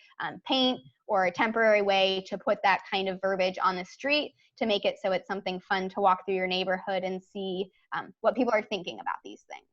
paint or a temporary way to put that kind of verbiage on the street to make it so it's something fun to walk through your neighborhood and see what people are thinking about these things.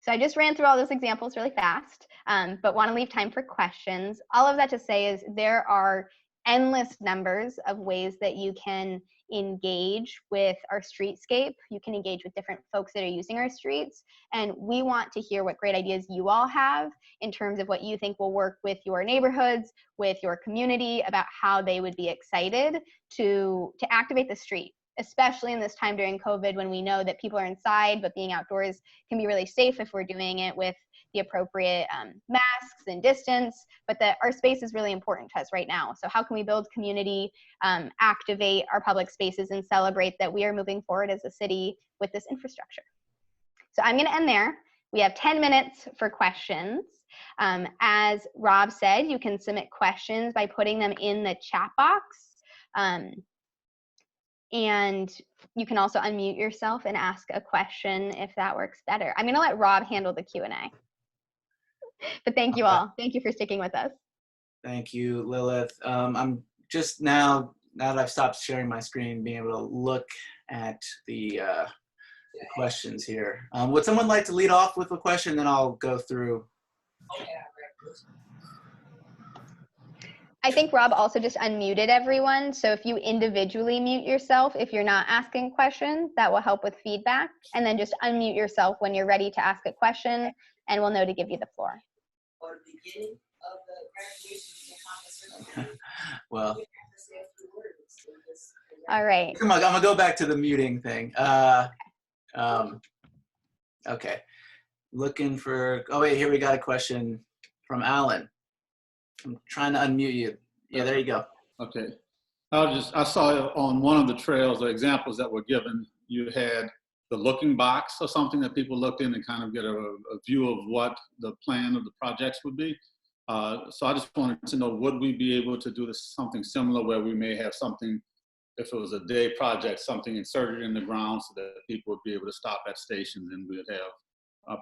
So I just ran through all those examples really fast, but want to leave time for questions. All of that to say is there are endless numbers of ways that you can engage with our streetscape. You can engage with different folks that are using our streets, and we want to hear what great ideas you all have in terms of what you think will work with your neighborhoods, with your community, about how they would be excited to activate the street, especially in this time during COVID when we know that people are inside, but being outdoors can be really safe if we're doing it with the appropriate masks and distance, but that our space is really important to us right now. So how can we build community, activate our public spaces, and celebrate that we are moving forward as a city with this infrastructure? So I'm gonna end there. We have 10 minutes for questions. As Rob said, you can submit questions by putting them in the chat box. And you can also unmute yourself and ask a question if that works better. I'm gonna let Rob handle the Q&A. But thank you all. Thank you for sticking with us. Thank you, Lilith. I'm just now that I've stopped sharing my screen, being able to look at the questions here. Would someone like to lead off with a question, then I'll go through? I think Rob also just unmuted everyone. So if you individually mute yourself, if you're not asking questions, that will help with feedback. And then just unmute yourself when you're ready to ask a question, and we'll know to give you the floor. Or the beginning of the graduation. Well, all right. come on, I'm gonna go back to the muting thing. Okay, looking for, oh wait, here we got a question from Alan. I'm trying to unmute you. Yeah, there you go. Okay. I saw on one of the trails, the examples that were given, you had the looking box or something that people looked in and kind of get a view of what the plan of the projects would be. So I just wanted to know, would we be able to do this, something similar where we may have something, if it was a day project, something inserted in the ground so that people would be able to stop at stations, and we would have,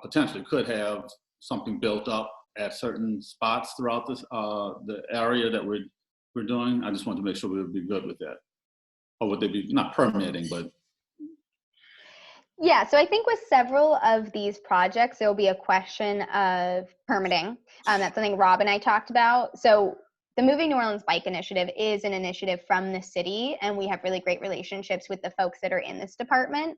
potentially could have something built up at certain spots throughout this, the area that we're doing. I just wanted to make sure we would be good with that. Or would they be, not permitting, but. Yeah, so I think with several of these projects, there will be a question of permitting. That's something Rob and I talked about. So the Moving New Orleans Bike Initiative is an initiative from the city, and we have really great relationships with the folks that are in this department.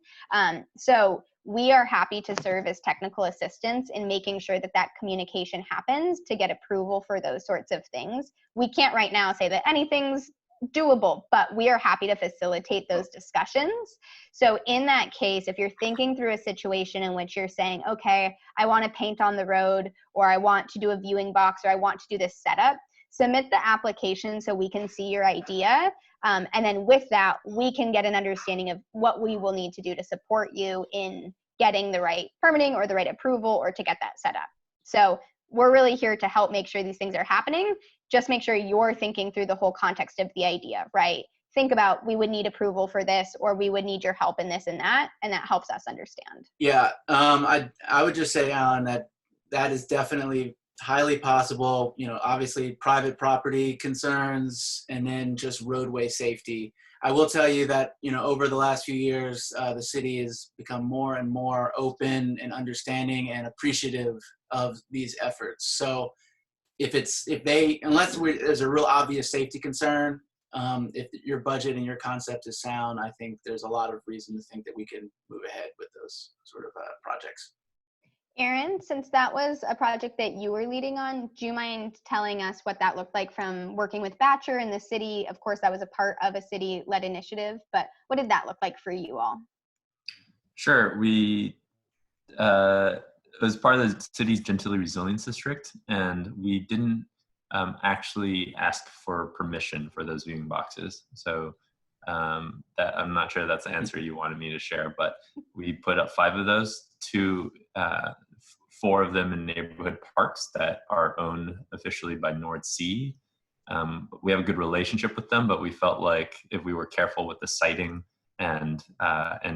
So we are happy to serve as technical assistants in making sure that that communication happens to get approval for those sorts of things. We can't right now say that anything's doable, but we are happy to facilitate those discussions. So in that case, if you're thinking through a situation in which you're saying, okay, I want to paint on the road, or I want to do a viewing box, or I want to do this setup, submit the application so we can see your idea. And then with that, we can get an understanding of what we will need to do to support you in getting the right permitting or the right approval, or to get that set up. So we're really here to help make sure these things are happening. Just make sure you're thinking through the whole context of the idea, right? Think about, we would need approval for this, or we would need your help in this and that helps us understand. Yeah, I would just say, Alan, that is definitely highly possible. You know, obviously private property concerns, and then just roadway safety. I will tell you that, you know, over the last few years, the city has become more and more open and understanding and appreciative of these efforts. So unless there's a real obvious safety concern, if your budget and your concept is sound, I think there's a lot of reason to think that we can move ahead with those sort of projects. Aaron, since that was a project that you were leading on, do you mind telling us what that looked like from working with Batcher and the city? Of course, that was a part of a city-led initiative, but what did that look like for you all? Sure. It was part of the city's Gentilly Resilience District, and we didn't actually ask for permission for those viewing boxes. So that I'm not sure that's the answer you wanted me to share, but we put up 5 of those, 4 of them in neighborhood parks that are owned officially by NOCSC. We have a good relationship with them, but we felt like if we were careful with the siting and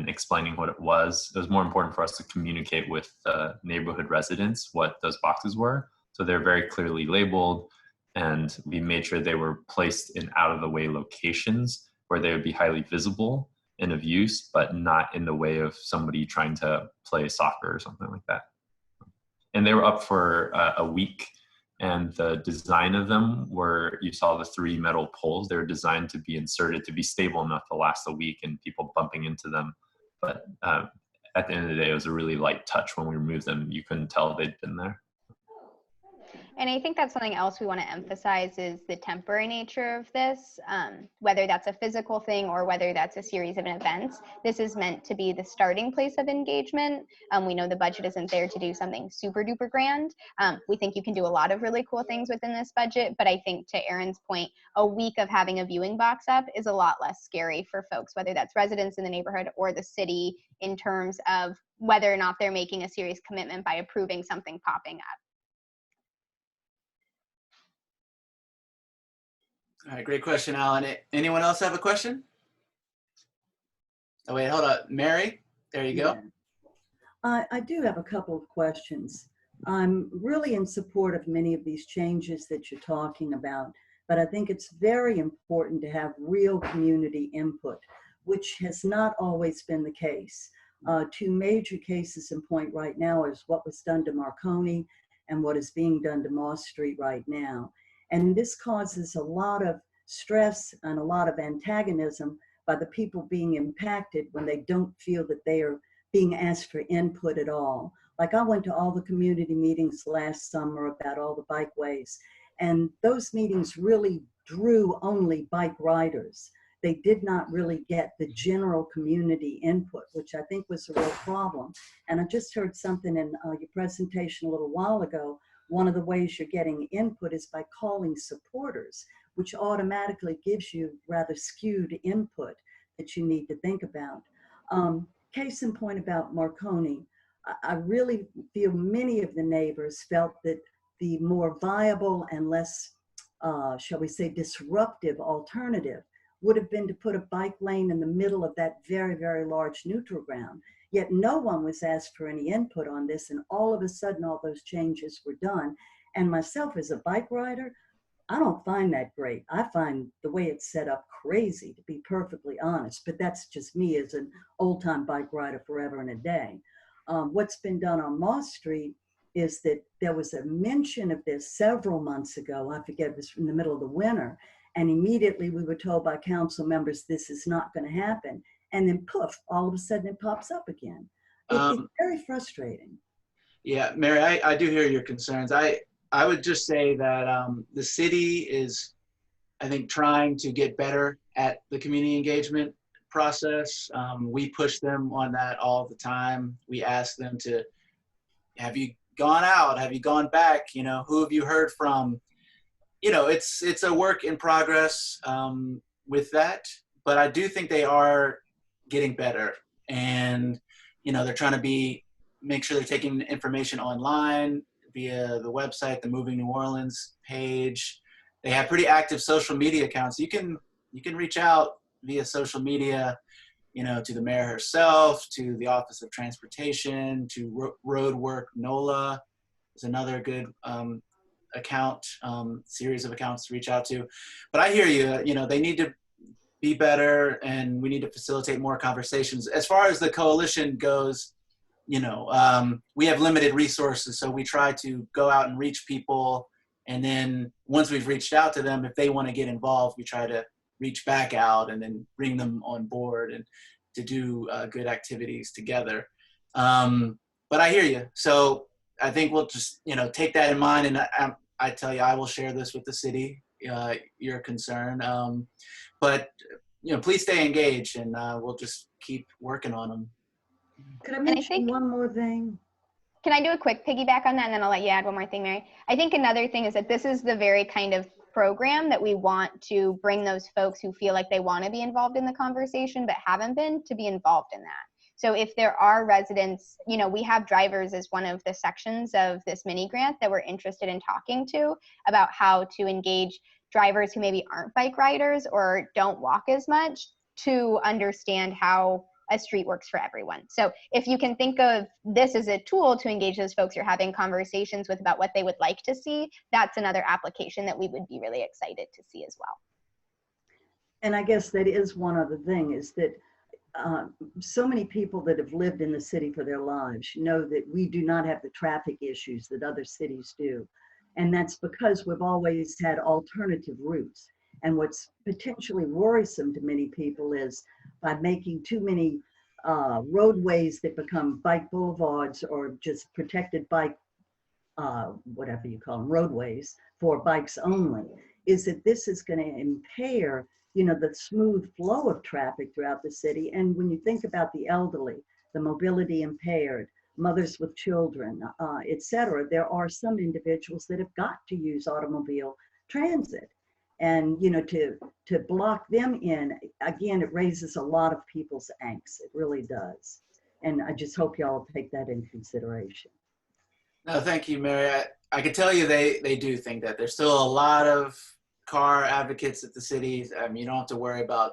explaining what it was more important for us to communicate with the neighborhood residents what those boxes were. So they're very clearly labeled, and we made sure they were placed in out-of-the-way locations where they would be highly visible and of use, but not in the way of somebody trying to play soccer or something like that. And they were up for a week, and the design of them were, you saw the 3 metal poles. They were designed to be inserted to be stable enough to last a week and people bumping into them. But at the end of the day, it was a really light touch. When we removed them, you couldn't tell they'd been there. And I think that's something else we want to emphasize is the temporary nature of this, whether that's a physical thing or whether that's a series of events. This is meant to be the starting place of engagement. We know the budget isn't there to do something super duper grand. We think you can do a lot of really cool things within this budget, but I think to Aaron's point, a week of having a viewing box up is a lot less scary for folks, whether that's residents in the neighborhood or the city, in terms of whether or not they're making a serious commitment by approving something popping up. All right, great question, Alan. Anyone else have a question? Oh, wait, hold on. Mary, there you go. Yeah. I do have a couple of questions. I'm really in support of many of these changes that you're talking about, but I think it's very important to have real community input, which has not always been the case. 2 major cases in point right now is what was done to Marconi and what is being done to Moss Street right now. And this causes a lot of stress and a lot of antagonism by the people being impacted when they don't feel that they are being asked for input at all. Like I went to all the community meetings last summer about all the bikeways, and those meetings really drew only bike riders. They did not really get the general community input, which I think was a real problem. And I just heard something in your presentation a little while ago. One of the ways you're getting input is by calling supporters, which automatically gives you rather skewed input that you need to think about. Case in point about Marconi, I really feel many of the neighbors felt that the more viable and less, shall we say, disruptive alternative would have been to put a bike lane in the middle of that very, very large neutral ground. Yet no one was asked for any input on this, and all of a sudden all those changes were done. And myself as a bike rider, I don't find that great. I find the way it's set up crazy, to be perfectly honest, but that's just me as an old-time bike rider forever and a day. What's been done on Moss Street is that there was a mention of this several months ago. I forget, it was in the middle of the winter, and immediately we were told by council members, this is not going to happen. And then poof, all of a sudden it pops up again. It's very frustrating. Yeah, Mary, I do hear your concerns. I would just say that the city is, I think, trying to get better at the community engagement process. We push them on that all the time. We ask them to, have you gone out? Have you gone back? You know, who have you heard from? You know, it's a work in progress with that, but I do think they are getting better. And, you know, they're trying to make sure they're taking information online via the website, the Moving New Orleans page. They have pretty active social media accounts. You can reach out via social media, you know, to the mayor herself, to the Office of Transportation, to Road Work NOLA is another good series of accounts to reach out to. But I hear you, you know, they need to be better, and we need to facilitate more conversations. As far as the coalition goes, you know, we have limited resources, so we try to go out and reach people. And then once we've reached out to them, if they want to get involved, we try to reach back out and then bring them on board and to do good activities together. But I hear you. So I think we'll just, you know, take that in mind. And I tell you, I will share this with the city, your concern. But, you know, please stay engaged, and we'll just keep working on them. Could I mention one more thing? Can I do a quick piggyback on that, and then I'll let you add one more thing, Mary? I think another thing is that this is the very kind of program that we want to bring those folks who feel like they want to be involved in the conversation but haven't been, to be involved in that. So if there are residents, you know, we have drivers as one of the sections of this mini grant that we're interested in talking to about how to engage drivers who maybe aren't bike riders or don't walk as much to understand how a street works for everyone. So if you can think of this as a tool to engage those folks you're having conversations with about what they would like to see, that's another application that we would be really excited to see as well. And I guess that is one other thing, is that so many people that have lived in the city for their lives know that we do not have the traffic issues that other cities do. And that's because we've always had alternative routes. And what's potentially worrisome to many people is by making too many roadways that become bike boulevards or just protected bike, whatever you call them, roadways for bikes only, is that this is going to impair, you know, the smooth flow of traffic throughout the city. And when you think about the elderly, the mobility impaired, mothers with children, et cetera, there are some individuals that have got to use automobile transit. And, you know, to block them in, again, it raises a lot of people's angst. It really does. And I just hope y'all take that into consideration. No, thank you, Mary. I can tell you they do think that. There's still a lot of car advocates at the city. You don't have to worry about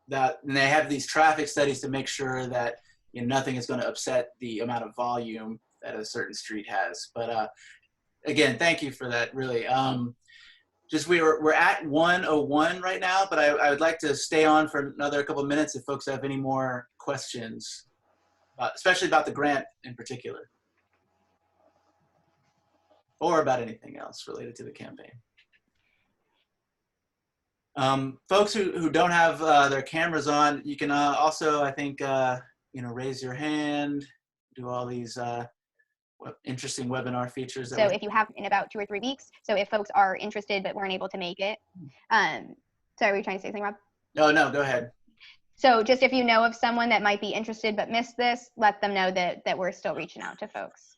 that. And they have these traffic studies to make sure that, you know, nothing is going to upset the amount of volume that a certain street has. But again, thank you for that, really. Just we're at 1:01 right now, but I would like to stay on for another couple of minutes if folks have any more questions, especially about the grant in particular, or about anything else related to the campaign. Folks who don't have their cameras on, you can also, I think, you know, raise your hand, do all these interesting webinar features. So if you have in about 2 or 3 weeks, so if folks are interested but weren't able to make it, sorry, were you trying to say something, Rob? No, go ahead. So just if you know of someone that might be interested but missed this, let them know that we're still reaching out to folks.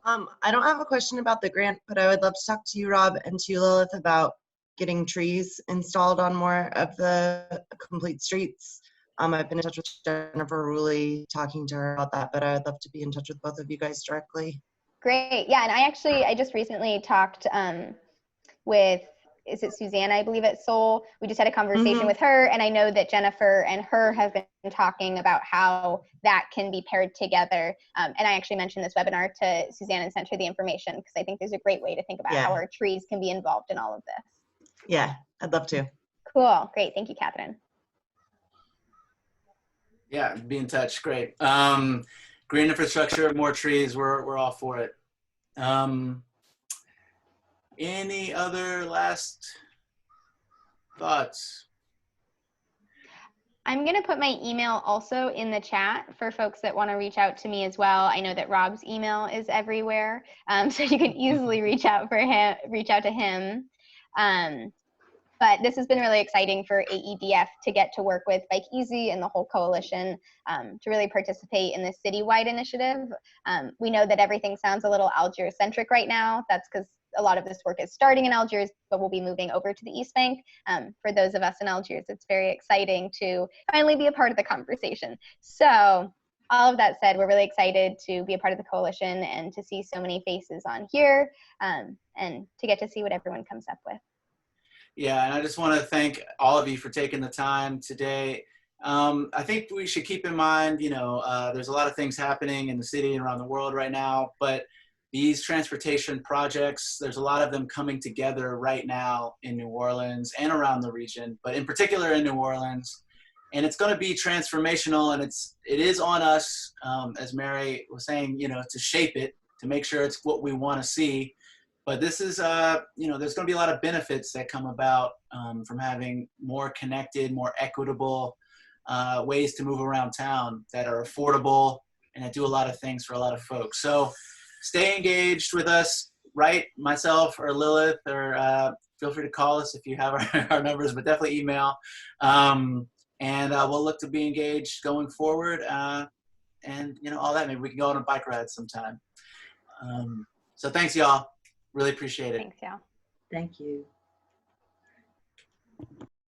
I don't have a question about the grant, but I would love to talk to you, Rob, and to you, Lilith, about getting trees installed on more of the complete streets. I've been in touch with Jennifer Ruley, talking to her about that, but I would love to be in touch with both of you guys directly. Great. Yeah, and I just recently talked with, is it Suzanne, I believe, at Seoul. We just had a conversation with her, and I know that Jennifer and her have been talking about how that can be paired together. And I actually mentioned this webinar to Suzanne and sent her the information, because I think there's a great way to think about how our trees can be involved in all of this. Yeah, I'd love to. Cool. Great. Thank you, Catherine. Yeah, be in touch. Great. Green infrastructure, more trees. We're all for it. Any other last thoughts? I'm going to put my email also in the chat for folks that want to reach out to me as well. I know that Rob's email is everywhere, so you can easily reach out to him. But this has been really exciting for AEDF to get to work with Bike Easy and the whole coalition to really participate in this citywide initiative. We know that everything sounds a little Algiers-centric right now. That's because a lot of this work is starting in Algiers, but we'll be moving over to the East Bank. For those of us in Algiers, it's very exciting to finally be a part of the conversation. So all of that said, we're really excited to be a part of the coalition and to see so many faces on here and to get to see what everyone comes up with. Yeah, and I just want to thank all of you for taking the time today. I think we should keep in mind, there's a lot of things happening in the city and around the world right now, but these transportation projects, there's a lot of them coming together right now in New Orleans and around the region, but in particular in New Orleans. And it's going to be transformational, and it is on us, as Mary was saying, to shape it, to make sure it's what we want to see. But this is, there's going to be a lot of benefits that come about from having more connected, more equitable ways to move around town that are affordable and that do a lot of things for a lot of folks. So stay engaged with us, write myself or Lilith, or feel free to call us if you have our numbers, but definitely email. And we'll look to be engaged going forward. And all that, maybe we can go on a bike ride sometime. So thanks, y'all. Really appreciate it. Thanks, y'all. Thank you.